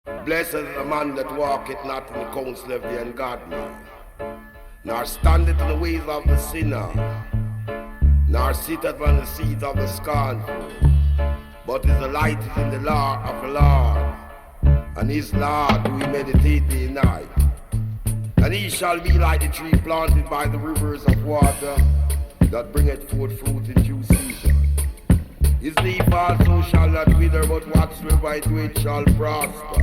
Blessed is the man that walketh not in the counsel of the ungodly, nor standeth in the ways of the sinner, nor sitteth on the seat of the scornful, but his delight is in the law of the Lord, and his law do he meditate day and night. And he shall be like the tree planted by the rivers of water, that bringeth forth fruit in due season. His leaf also shall not wither, but whatsoever I do it shall prosper.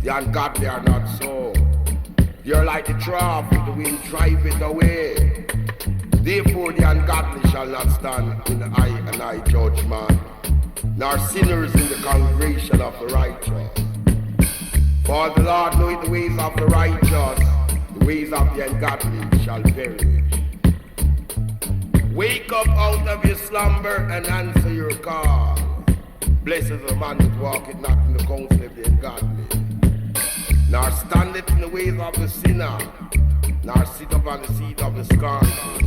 The ungodly are not so. They are like the trough with the wind drive it away. Therefore the ungodly shall not stand in the eye and eye judgment, nor sinners in the congregation of the righteous. For the Lord knoweth the ways of the righteous, the ways of the ungodly shall perish. Wake up out of your slumber and answer your call. Blessed is the man that walketh not in the counsel of the ungodly, nor standeth in the ways of the sinner, nor sit upon the seat of the scornful,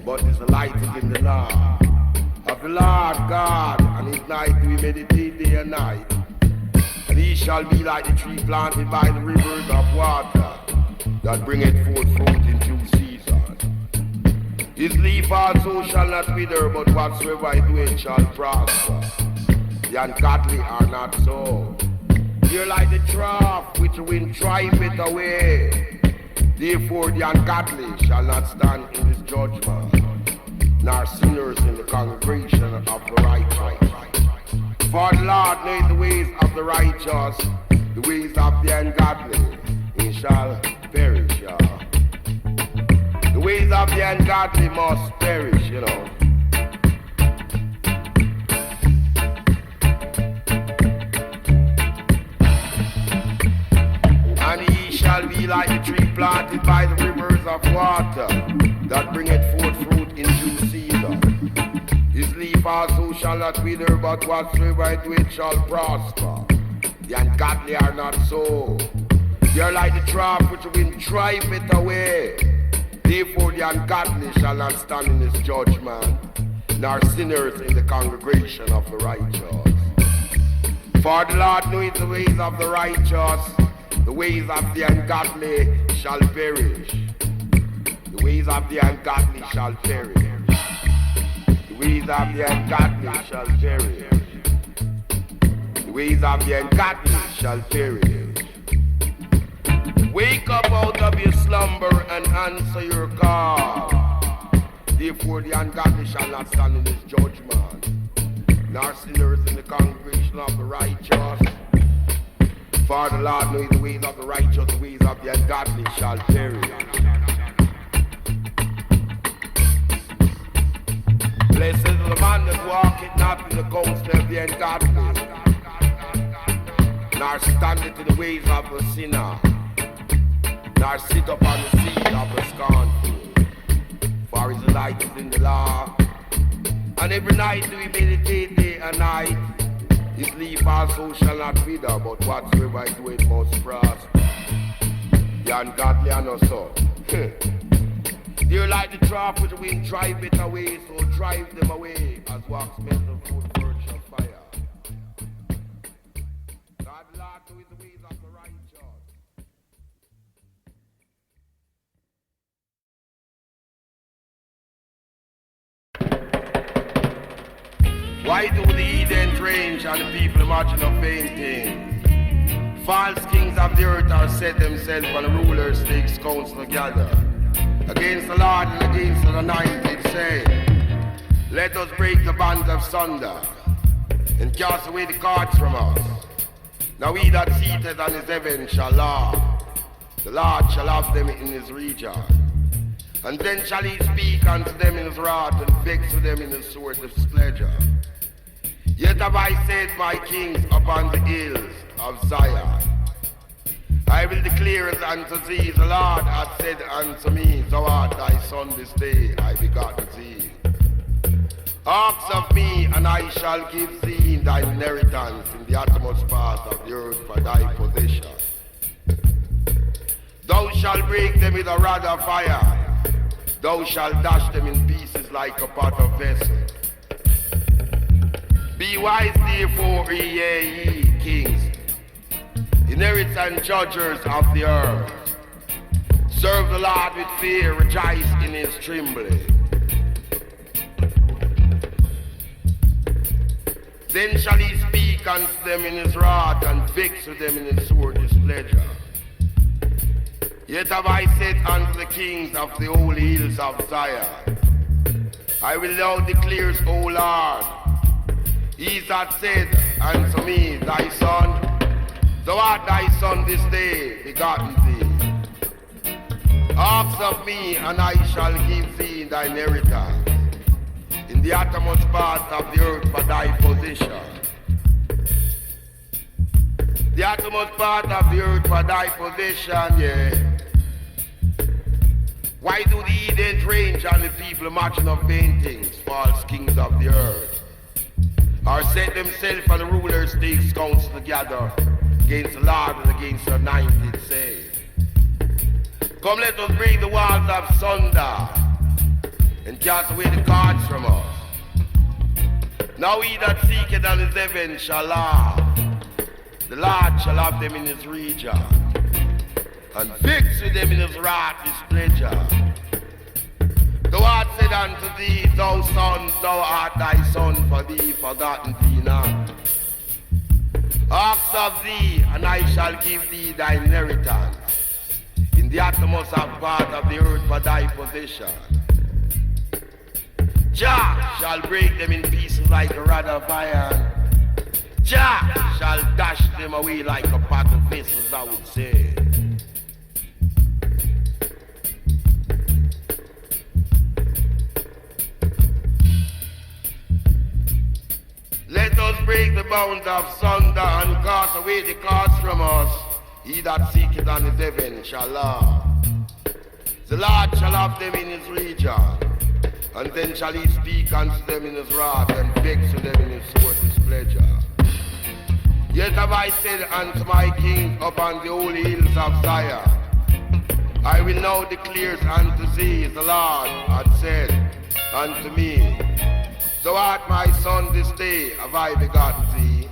but is delighted in the law of the Lord God, and his night do he meditate day and night. And he shall be like the tree planted by the rivers of water, that bringeth forth fruit in due season. His leaf also shall not wither, but whatsoever I do it shall prosper. The ungodly are not so. They are like the trough which the wind driveth away. Therefore the ungodly shall not stand in his judgment, nor sinners in the congregation of the righteous. For the Lord knoweth the ways of the righteous, the ways of the ungodly, he shall perish. The ways of the ungodly must perish, you know. And he shall be like the tree planted by the rivers of water, that bringeth forth fruit in due season. His leaf also shall not wither, but whatsoever I do it shall prosper. The ungodly are not so. They are like the trough which the wind driveth away. Therefore the ungodly shall not stand in his judgment, nor sinners in the congregation of the righteous. For the Lord knoweth the ways of the righteous, the ways of the ungodly shall perish. The ways of the ungodly shall perish. The ways of the ungodly shall perish. The ways of the ungodly shall perish. Wake up out of your slumber and answer your call. Therefore the ungodly shall not stand in his judgment, nor sinners in the congregation of the righteous. For the Lord knoweth the ways of the righteous, the ways of the ungodly shall perish. Blessed is the man that walketh not in the counsel of the ungodly, nor standeth in the ways of the sinner, nor sit upon the seat of the scornful. For his delight is in the law, and every night do he meditate day and night. His leaf also shall not wither, but whatsoever I do it must prosper. The ungodly are not so. They are like the trough which the wind drive it away, so drive them away as wax melts the food burns of fire. God, Lord, knoweth the ways of the righteous. Why do the heathens range and the people imagine of vain things? False kings of the earth are set themselves, and the rulers takes counsel together against the Lord and against the anointed, saying, let us break the bands of sunder and cast away the cords from us. Now he that seated on his heaven shall laugh. The Lord shall have them in his region. And then shall he speak unto them in his wrath, and vex to them in his sword displeasure. Yet have I set my kings upon the hills of Zion. I will declare it unto thee, the Lord hath said unto me, thou art thy son this day, I begot thee. Ask of me, and I shall give thee thy inheritance in the uttermost part of the earth for thy possession. Thou shalt break them with a rod of fire, thou shalt dash them in pieces like a pot of vessel. Be wise therefore, ye kings, and judgers of the earth. Serve the Lord with fear, rejoice in his trembling. Then shall he speak unto them in his wrath, and vex with them in his sore displeasure. Yet have I said unto the kings of the holy hills of Zion, I will now declare, O Lord, he that said unto me, thy son, thou art thy son this day begotten thee. Ask of me, and I shall give thee thine inheritance in the uttermost part of the earth for thy possession. The uttermost part of the earth for thy possession, yeah. Why do the heathens range on the people marching of vain things, false kings of the earth? Or set themselves and the rulers takes counsel together against the Lord and against the anointed, say, come, let us break the walls of sunder and cast away the cords from us. Now he that seeketh on his heaven shall laugh. The Lord shall have them in his region, and fix with them in his wrath displeasure. The Lord said unto thee, thou son, thou art thy son for thee, forgotten thee not. Ask of thee, and I shall give thee thy inheritance in the uttermost part of the earth for thy possession. Jah shall break them in pieces like a rod of iron. Jah shall dash them away like a pot of vessels, I would say. Let us break the bounds of sunder and cast away the cords from us. He that seeketh on his heaven shall laugh. The Lord shall have them in his region, and then shall he speak unto them in his wrath, and vex to them in his sore displeasure. Yet have I said unto my king upon the holy hills of Zion, I will now declare unto thee, the Lord hath said unto me, thou art my son, this day have I begotten thee.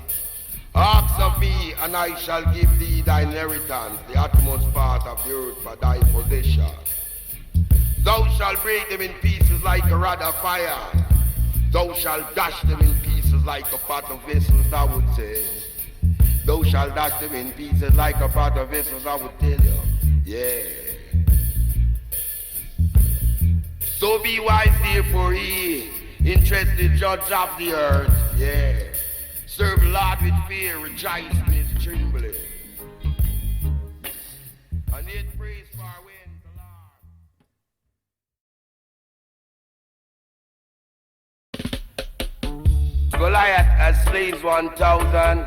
Ask of me, and I shall give thee thine inheritance, the uttermost part of the earth for thy possession. Thou shalt break them in pieces like a rod of iron. Thou shalt dash them in pieces like a pot of vessels, I would say. Thou shalt dash them in pieces like a pot of vessels, I would tell you. Yeah. So be wise, therefore, ye interested judge of the earth. Yeah. Serve the Lord with fear, rejoice in his trembling. And yet praise for when the Lord. Goliath has slain 1,000.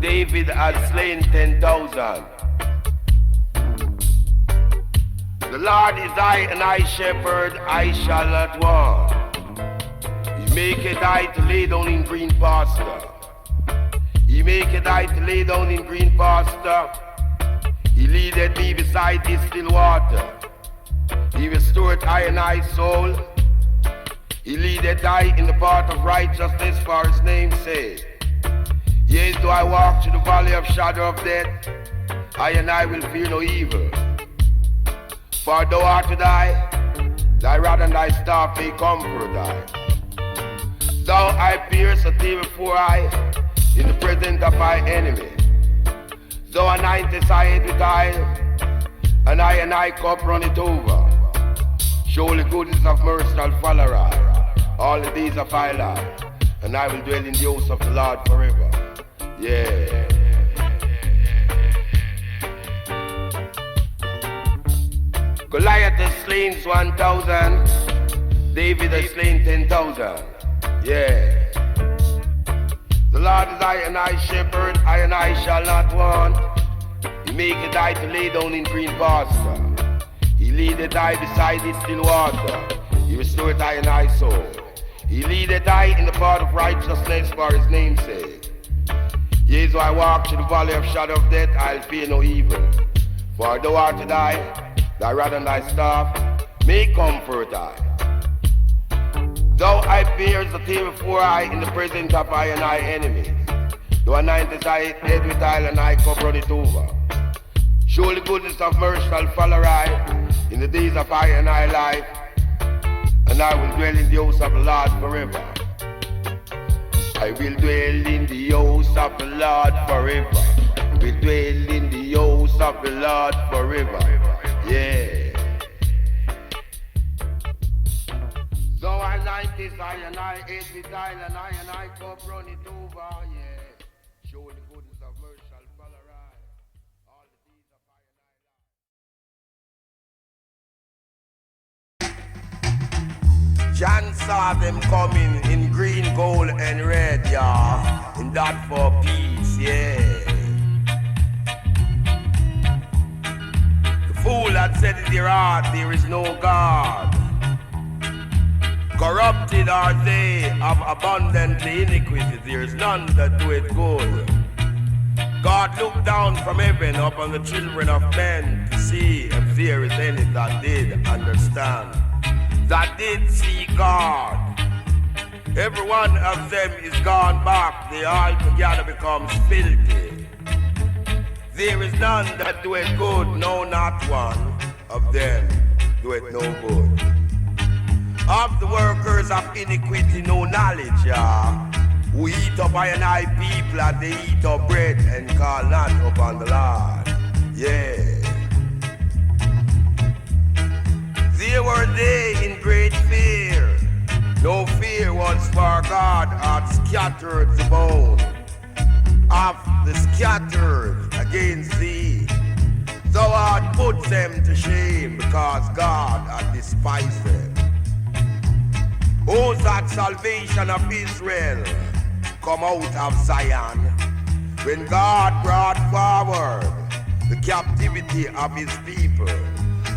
David has slain 10,000. The Lord is I, and I shepherd, I shall not want. He maketh I to lay down in green pasture. He maketh I to lay down in green pasture. He leadeth me beside the still water. He restoreth I and I soul. He leadeth I in the path of righteousness for his name's sake. Yea, though I walk through the valley of shadow of death, I and I will fear no evil. For thou art with thy rod and thy staff may comfort I. Thou I pierce a table before I, in the presence of my enemy. Thou anointest I head with oil, and I cup run it over. Surely goodness of mercy shall follow I all the days of my life, and I will dwell in the house of the Lord forever. Yeah. Goliath has slain 1,000. David has slain 10,000. Yeah. The Lord is I and I shepherd, I and I shall not want. He maketh I to lay down in green pasture. He leadeth I beside the still water. He restoreth I and I soul. He leadeth I in the path of righteousness for his name's sake. Yea, though I walk through the valley of shadow of death, I'll fear no evil. For thou art to thy rod and thy staff may comfort I. Thou I bears the table before I in the presence of I and I enemies. Thou anointest I head with oil and I cup run it over. Surely goodness of mercy shall follow I in the days of I and I life, and I will dwell in the house of the Lord forever. I will dwell in the house of the Lord forever. We dwell in the house of the Lord forever. Yeah. So I like this, I and I ate this island, I and I cup run it over, yeah. Show the goodness of mercy shall follow right. All the deeds of I and I. John saw them coming in green, gold, and red, yeah. In that for peace, yeah. The fool that said in their heart there is no God. Corrupted are they of abundantly iniquity. There is none that do it good. God looked down from heaven upon the children of men to see if there is any that did understand, that did see God. Every one of them is gone back. They all together becomes filthy. There is none that do it good, no, not one of them do it no good. Of the workers of iniquity, no knowledge, yeah. Who eat up I and I people, and they eat up bread and call not upon the Lord, yeah. There were they in great fear. No fear was for God, hath scattered the bone of the scattered against thee. Thou art put them to shame, because God hath despised them. Oh, that salvation of Israel come out of Zion, when God brought forward the captivity of his people.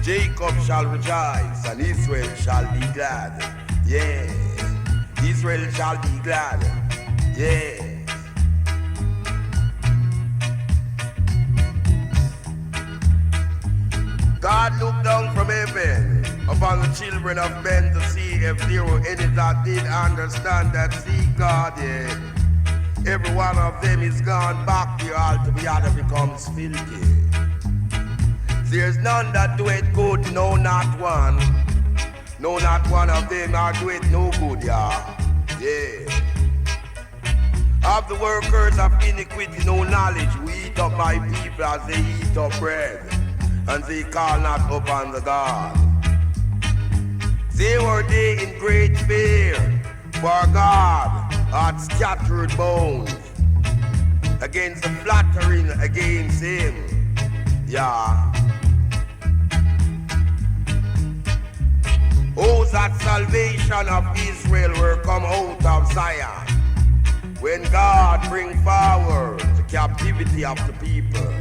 Jacob shall rejoice and Israel shall be glad. Yeah, Israel shall be glad. Yeah. God looked down from heaven upon the children of men to see if there were any that did understand, that see God, yeah. Every one of them is gone back, the altogether becomes filthy. There's none that do it good, no, not one. No, not one of them are do it no good, yeah. Yeah. Of the workers of iniquity, no knowledge. We eat up my people as they eat up bread, and they call not upon the God. They were they in great fear, for God had scattered bones against the flattering against him. Yeah. Oh, that salvation of Israel will come out of Zion, when God bring forward the captivity of the people.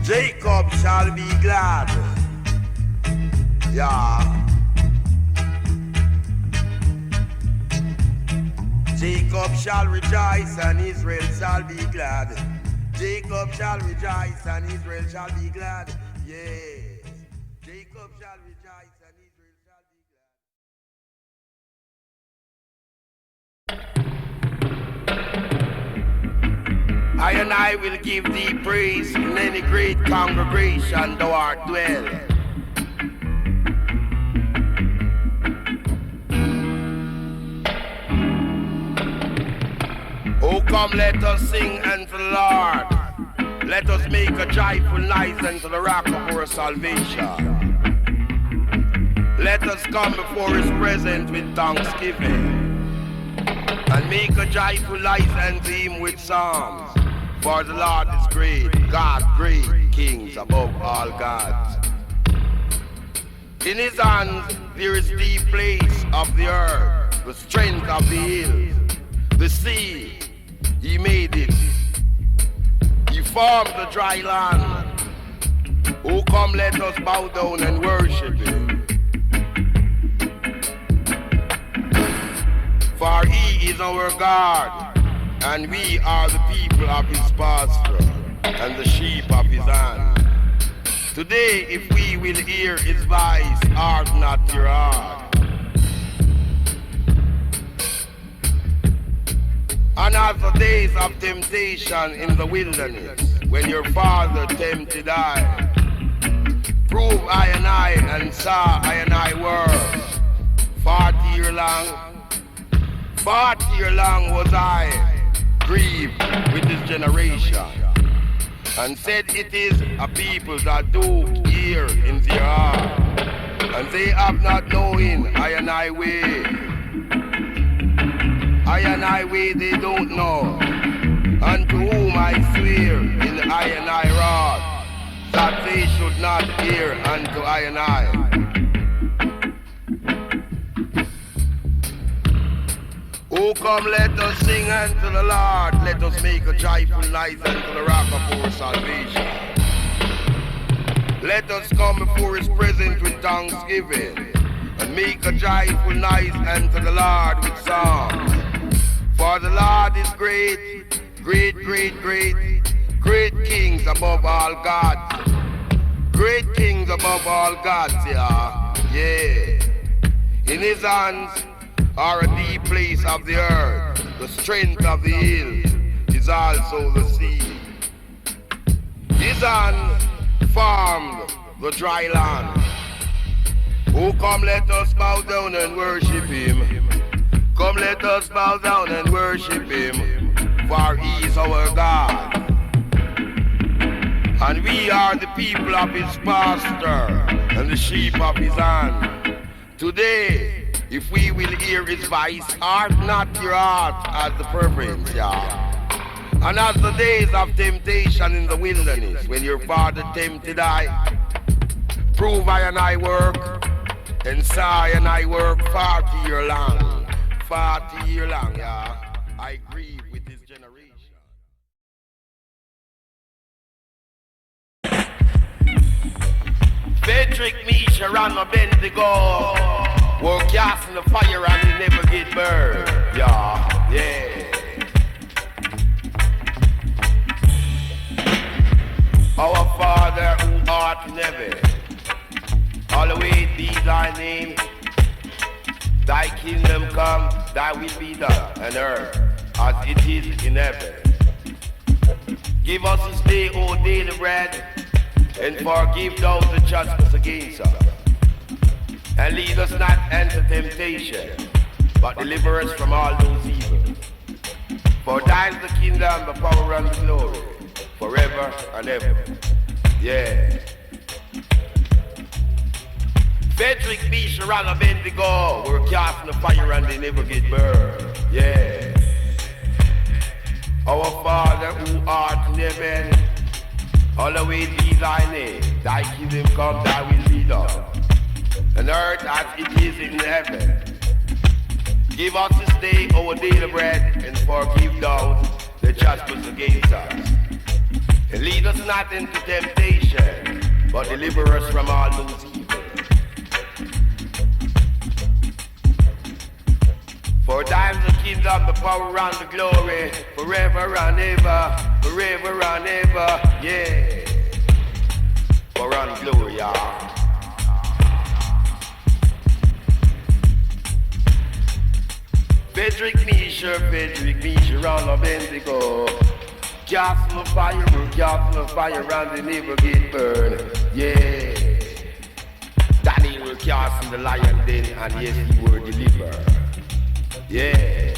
Jacob shall be glad. Yeah. Jacob shall rejoice and Israel shall be glad. Jacob shall rejoice and Israel shall be glad. Yes. Jacob shall rejoice and Israel shall be glad. I and I will give thee praise in any great congregation thou art dwell. Oh, come, let us sing unto the Lord. Let us make a joyful noise unto the rock of our salvation. Let us come before his presence with thanksgiving, and make a joyful noise unto him with psalms. For the Lord is great, God great, kings above all gods. In his hands there is the place of the earth, the strength of the hills, the sea. He made it. He formed the dry land. Oh, come, let us bow down and worship him. For he is our God, and we are the people of his pasture, and the sheep of his hand. Today, if we will hear his voice, harden not your heart. And as the days of temptation in the wilderness, when your father tempted I. Prove I and saw I were. 40 year long was I grieved with this generation, and said it is a people that do hear in their heart, and they have not knowing I way. I way they don't know, and to whom I swear in I wrath, that they should not hear unto I. Oh, come, let us sing unto the Lord. Let us make a joyful noise unto the rock of our salvation. Let us come before his presence with thanksgiving, and make a joyful noise unto the Lord with songs. For the Lord is great, great, great, great, great kings above all gods. Great kings above all gods, yeah. In his hands are a deep place of the earth. The strength of the hills is also the sea. His hand formed the dry land. Oh, come, let us bow down and worship him. Come, let us bow down and worship him, for he is our God. And we are the people of his pasture and the sheep of his hand. Today, if we will hear his voice, art not your heart as the preference, and as the days of temptation in the wilderness, when your father tempted I, prove I work, and saw I work 40 year long, 40 year long, I grieve with this generation. Frederick, Misha, and Bendigo were cast in the fire and they never get burned. Yeah. Our Father who art in heaven, hallowed be thy name. Thy kingdom come, thy will be done on earth as it is in heaven. Give us this day our daily bread, and forgive those that trespass against us. And lead us not into temptation, but deliver us from all those evil. For thine is the kingdom, the power, and the glory, forever and ever. Yeah. Frederick, Misha, and Bendigo were cast in the fire and they never get burned. Yeah. Our Father who art in heaven, hallowed be thy name. Thy kingdom come, thy will be done, on earth as it is in heaven. Give us this day our daily bread, and forgive those that trespass against us. And lead us not into temptation, but deliver us from all those evil. For thine is the kingdom, the power, and the glory, forever and ever, forever and ever, yeah. For and glory, Frederick, Misha, and Bendigo. Cast in the fire, we're cast in the fire, and they never get burned, yeah. Daniel was cast in the lion den, and yes, he were delivered. Yeah.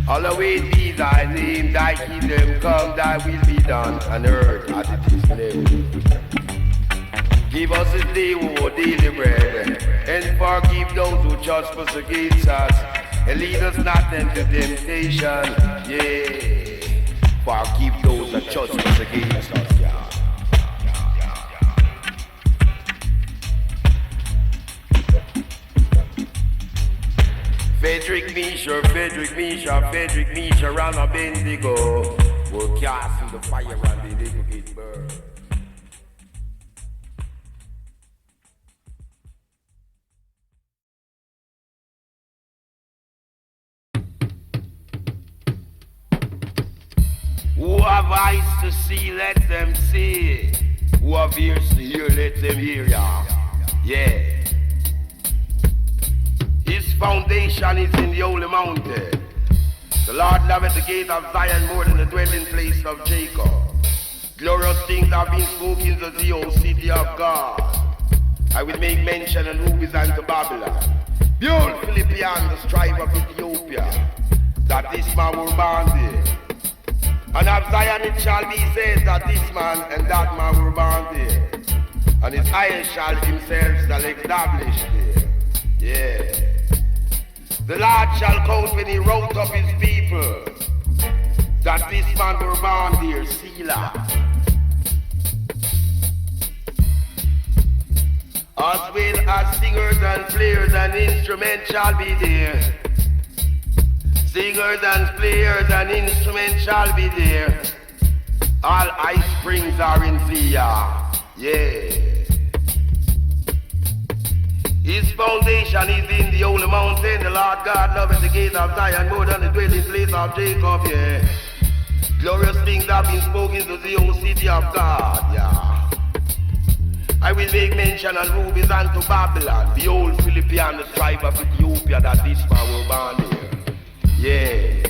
Hallowed be thy name, thy kingdom come, thy will be done on earth as it is in heaven. Give us this day our daily bread, and forgive those who trespass against us, and lead us not into temptation, yeah. Forgive those that trespass against us, yeah. Frederick, Misha, and Bendigo were cast in the fire and they never get burned. Who have eyes to see, let them see. Who have ears to hear, let them hear, yeah. His foundation is in the holy mountain. The Lord loveth the gate of Zion more than the dwelling place of Jacob. Glorious things have been spoken to thee, O city of God. I will make mention of rubies unto Babylon. Behold, Philippian, the strife of Ethiopia, that this man will born there. And of Zion it shall be said that this man and that man were born there. And his eyes shall himself establish there. Yeah. The Lord shall count when he wrote up his people, that this man were born there, Selah. As well as singers and players and instruments shall be there. Singers and players and instruments shall be there. All ice springs are in Zia. Yeah. His foundation is in the holy mountain. The Lord God loveth the gate of Zion more than the dwelling place of Jacob. Yeah. Glorious things have been spoken to the old city of God. Yeah. I will make mention of rubies unto Babylon, the old Philippian, the tribe of Ethiopia, that this man will born here. Yeah.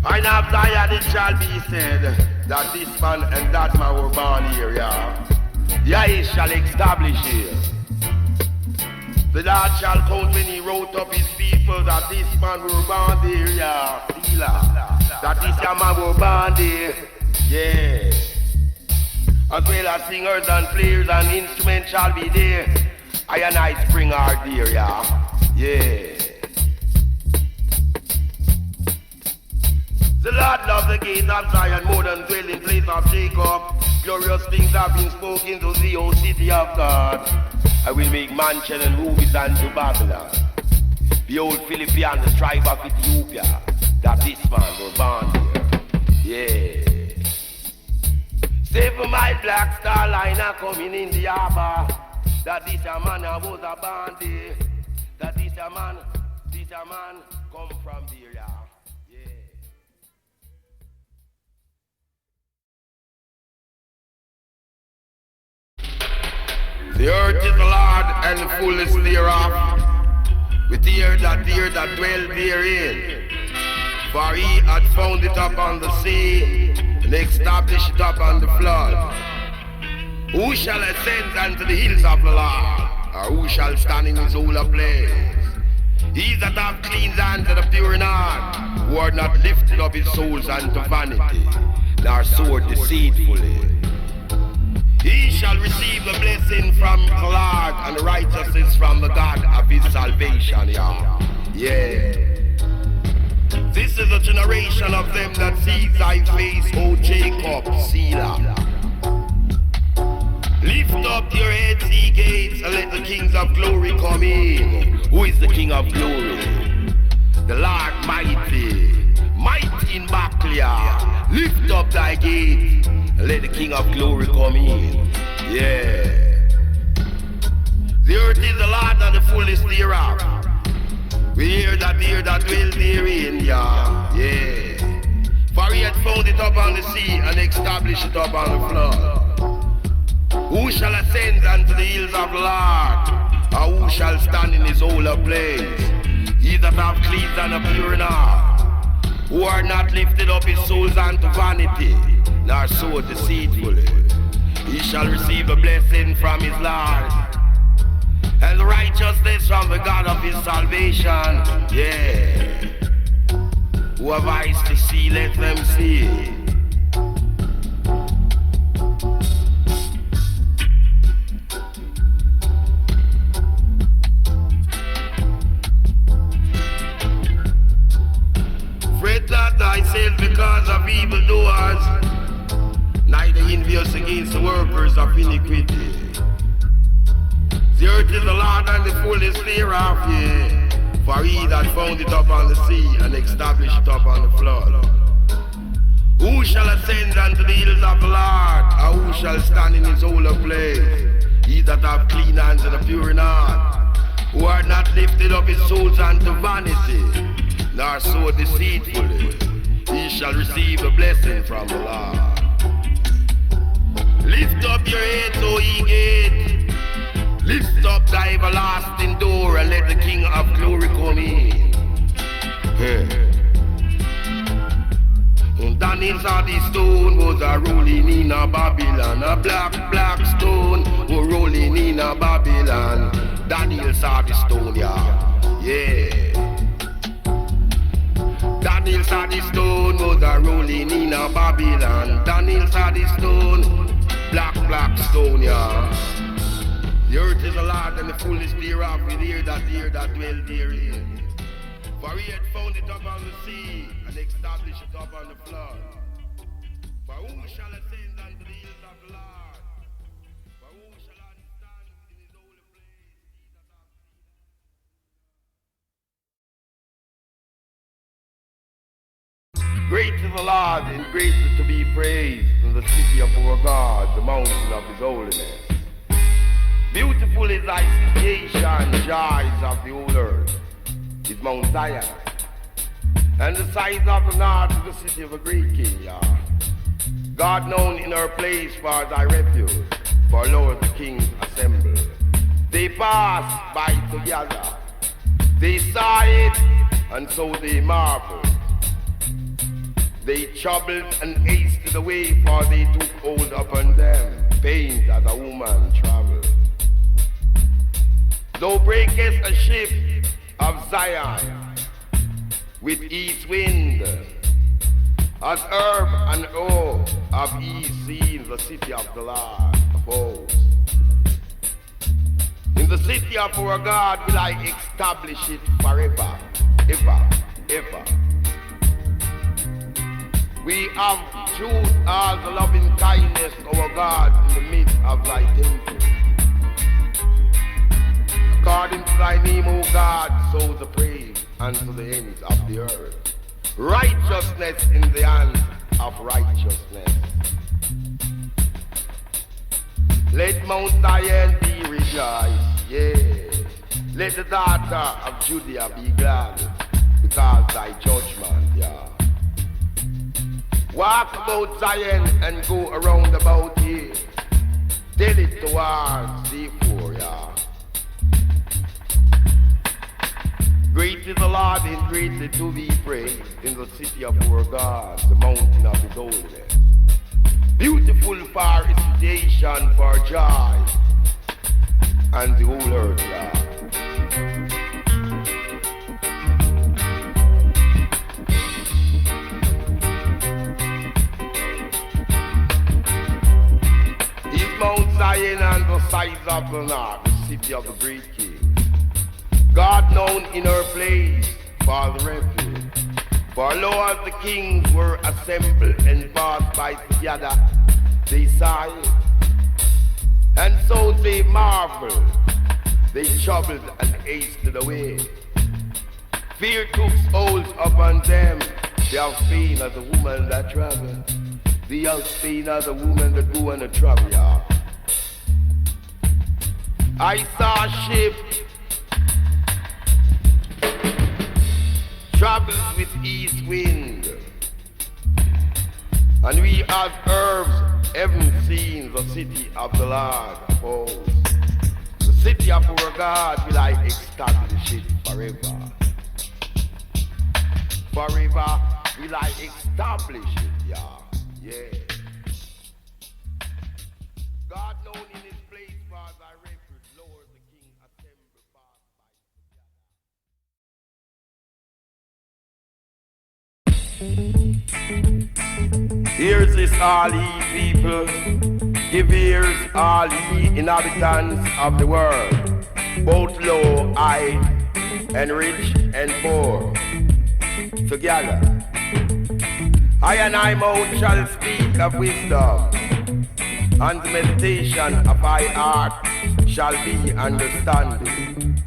And of Zion it shall be said that this man and that man were born here, yeah. The eyes shall establish here. The Lord shall count when he wrote up his people, that this man were born there, yeah. That this man were born there, yeah. As well as singers and players and instruments shall be there. I and I spring are there, yeah. Yeah. The Lord loved the gate of Zion more than dwelling place of Jacob. Glorious things have been spoken to thee, O city of God. I will make mansion and rubies unto Babylon. Behold, Philippian, the tribe of Ethiopia, that this man was born here. Yeah. 7 mile black star liner coming in the harbor. That this a man was a bandit. That this a man come from there, yeah. The earth is the Lord and the fullness thereof, with the earth that dwell therein. For he hath found it upon the sea, and established it upon the flood. Who shall ascend unto the hills of the Lord, or who shall stand in his holy place? He that hath clean hands and a pure in heart, who are not lifted up his souls unto vanity, nor sowed deceitfully. He shall receive the blessing from the Lord and the righteousness from the God of his salvation. Yeah. This is the generation of them that sees thy face, O Jacob, Selah. Lift up your heads, ye gates, and let the kings of glory come in. Who is the King of glory? The Lord mighty, mighty in battle. Lift up thy gates, and let the King of glory come in. Yeah. The earth is the Lord and the fullness thereof. We hear that dwell therein, yeah. For he had found it up on the sea and established it up on the flood. Who shall ascend unto the hills of the Lord, or who shall stand in his holy place? He that hath clean and a pure in heart, who are not lifted up his souls unto vanity, nor so deceitfully. He shall receive a blessing from his Lord, and righteousness from the God of his salvation. Yeah. Who have eyes to see, let them see. Fret not thyself because of evildoers, neither envious against the workers of iniquity. The earth is the Lord and the fullness thereof, yeah. For he that found it up on the sea and established it up on the flood. Who shall ascend unto the hills of the Lord, or who shall stand in his holy place? He that hath clean hands and a pure in heart, who are not lifted up his souls unto vanity, nor so deceitfully. He shall receive a blessing from the Lord. Lift up your heads, O ye gates. Lift up thy everlasting door, and let the King of glory come in. Daniel saw the stone was a rolling in a Babylon. A black stone was rolling in a Babylon. Daniel saw the stone, yeah. Daniel saw the stone was a rolling in a Babylon. Daniel saw the stone, black stone, yeah. The earth is a lot and the fullness thereof, with ear that dwell therein. For he had found it up on the sea and established it up on the flood. For who shall ascend unto the hills of the Lord? For who shall stand in his holy place? Great is the Lord and greatly to be praised in the city of our God, the mountain of his holiness. Beautiful is thy situation, joys of the whole earth. Is Mount Zion, and the size of the north is the city of a great king, God known in her place for thy refuge, for Lord the kings assemble. They passed by together, they saw it, and so they marveled. They troubled and hasted away, for they took hold upon them, pain as a woman travel. Thou breakest a ship of Zion with east wind, as herb and oak of east seen the city of the Lord of hosts. In the city of our God will I establish it forever, ever. We have choose all the loving kindness of our God in the midst of thy temple. According to thy name, O God, so the praise unto the ends of the earth. Righteousness in the hand of righteousness. Let Mount Zion be rejoiced, yes. Let the daughter of Judah be glad, because thy judgment, Walk about Zion and go around about here. Tell it towards the poor, Great is the Lord and greatly to be praised in the city of our God, the mountain of his holiness. Beautiful for its situation, for joy, and the whole earth, Is Mount Zion and the sides of the north, the city of the great king. God known in her place for the refuge. For lo, as the kings were assembled and passed by together, they saw it. And so they marveled, they troubled and hasted away. Fear took hold upon them, they have been as a woman that travel. They have been as a woman that go on a travel, I saw a ship travels with east wind, and we as herbs haven't seen the city of the Lord of hosts. The city of our God will I establish it forever. Forever will I establish it, yeah. God known in his place for thy refuge, Lord the King assembled fast by. Here's this all ye people, give ears all ye inhabitants of the world, both low, high, and rich and poor, together. I and I mouth shall speak of wisdom, and the meditation of my heart shall be understanding.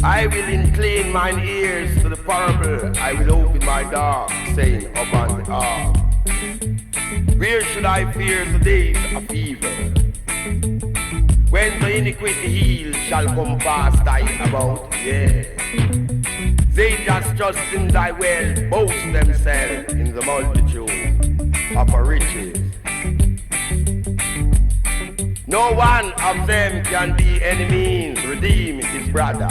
I will incline mine ears to the parable, I will open my door, saying upon the ark. Where should I fear the days of evil? When the iniquity heel shall come past thy about, yeah. They just trust in thy will, boast themselves in the multitude of our riches. No one of them can be any means redeem his brother,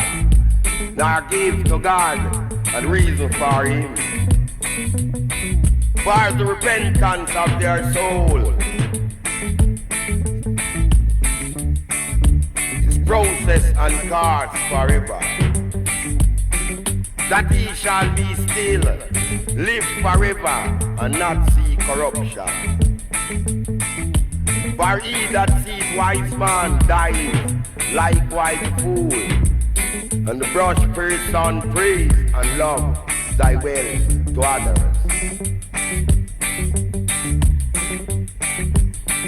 nor give to God and reason for him. For the repentance of their soul. His process and course forever. That he shall be still, live forever, and not see corruption. For he that sees wise man dying, likewise fool, and the brush person praise and love thy will to others.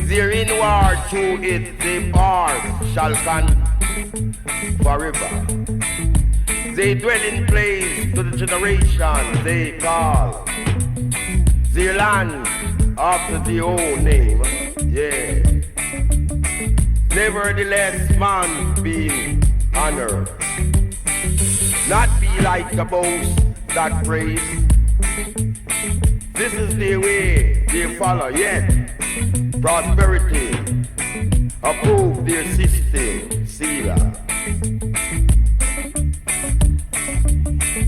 Their inward to it they part shall come forever. They dwell in place to the generation they call their land after their own name. Yeah. Nevertheless, man being honored, not be like the boast that praise. This is the way they follow, yet prosperity approve their system, Selah.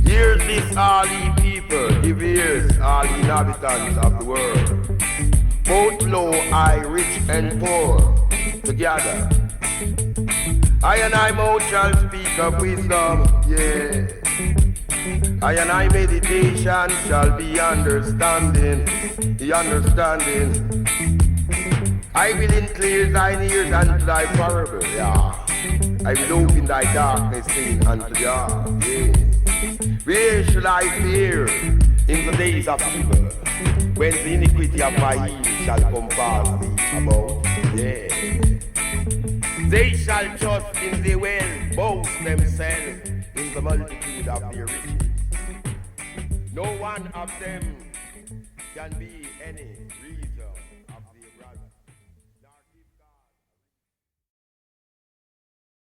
Hear this, all ye people, give ears, all ye inhabitants of the world, both low, high, rich, and poor, together. I and I mouth shall speak of wisdom, yeah. I and I meditation shall be understanding, the understanding. I will incline thine ears unto thy parable, yeah. I will open thy darkness in unto the heart, yeah. Where shall I fear in the days of evil, when the iniquity of my heel shall come past thee about, yeah. They shall trust in the wealth, boast themselves in the multitude of their riches. No one of them can be any reason.